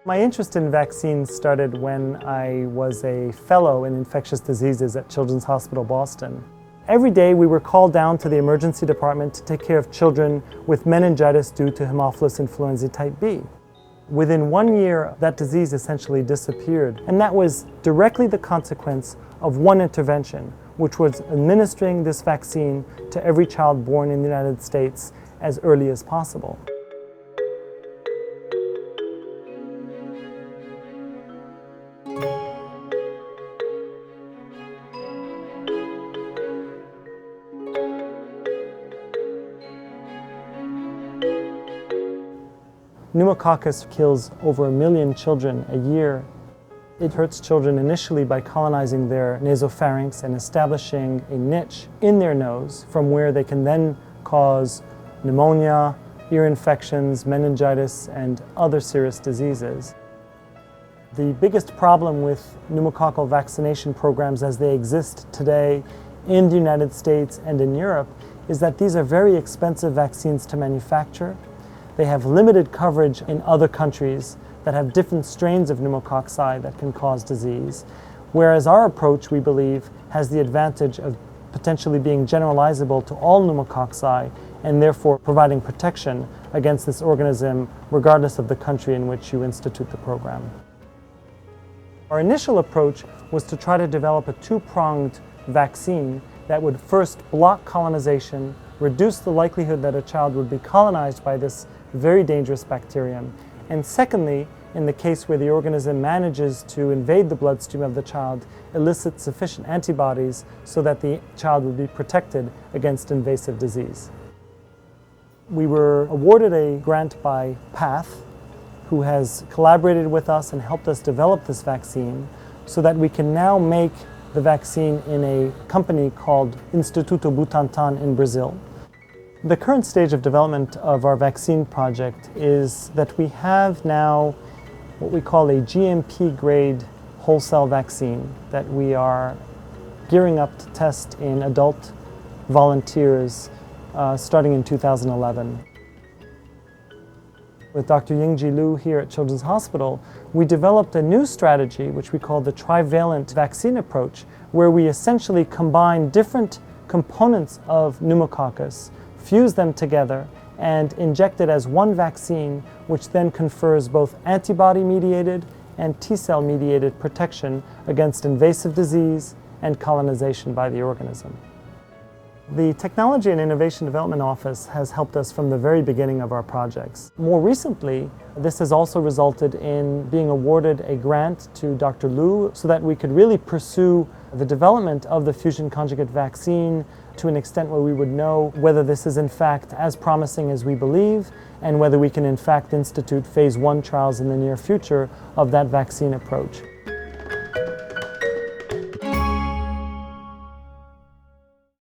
My interest in vaccines started when I was a fellow in infectious diseases at Children's Hospital Boston. Every day we were called down to the emergency department to take care of children with meningitis due to Haemophilus influenzae type B. Within 1 year, that disease essentially disappeared, and that was directly the consequence of one intervention, which was administering this vaccine to every child born in the United States as early as possible. Pneumococcus kills over 1 million children a year. It hurts children initially by colonizing their nasopharynx and establishing a niche in their nose from where they can then cause pneumonia, ear infections, meningitis, and other serious diseases. The biggest problem with pneumococcal vaccination programs as they exist today in the United States and in Europe is that these are very expensive vaccines to manufacture. They have limited coverage in other countries that have different strains of pneumococci that can cause disease, whereas our approach, we believe, has the advantage of potentially being generalizable to all pneumococci and therefore providing protection against this organism regardless of the country in which you institute the program. Our initial approach was to try to develop a two-pronged vaccine that would first block colonization, reduce the likelihood that a child would be colonized by this very dangerous bacterium, and secondly, in the case where the organism manages to invade the bloodstream of the child, elicit sufficient antibodies so that the child would be protected against invasive disease. We were awarded a grant by PATH, who has collaborated with us and helped us develop this vaccine so that we can now make the vaccine in a company called Instituto Butantan in Brazil. The current stage of development of our vaccine project is that we have now what we call a GMP grade whole cell vaccine that we are gearing up to test in adult volunteers starting in 2011. With Dr. Yingji Liu here at Children's Hospital, we developed a new strategy which we call the trivalent vaccine approach, where we essentially combine different components of pneumococcus, fuse them together, and inject it as one vaccine, which then confers both antibody-mediated and T-cell mediated protection against invasive disease and colonization by the organism. The Technology and Innovation Development Office has helped us from the very beginning of our projects. More recently, this has also resulted in being awarded a grant to Dr. Liu so that we could really pursue the development of the fusion conjugate vaccine to an extent where we would know whether this is in fact as promising as we believe and whether we can in fact institute phase 1 trials in the near future of that vaccine approach.